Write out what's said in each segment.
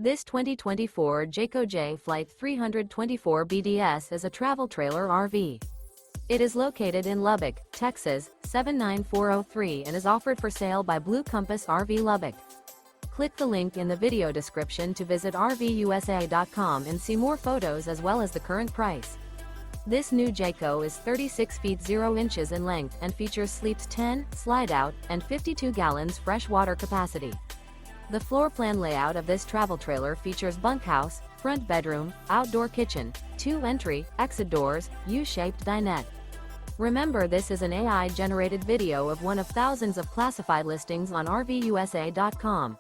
This 2024 Jayco Jay Flight 324 BDS is a travel trailer RV. It is located in Lubbock, Texas, 79403 and is offered for sale by Blue Compass RV Lubbock. Click the link in the video description to visit RVUSA.com and see more photos as well as the current price. This new Jayco is 36 feet 0 inches in length and features sleeps 10, slide-out, and 52 gallons fresh water capacity. The floor plan layout of this travel trailer features bunkhouse, front bedroom, outdoor kitchen, 2 entry, exit doors, U-shaped dinette. Remember, this is an AI-generated video of one of thousands of classified listings on RVUSA.com.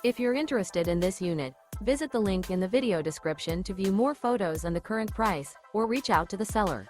If you're interested in this unit, visit the link in the video description to view more photos and the current price, or reach out to the seller.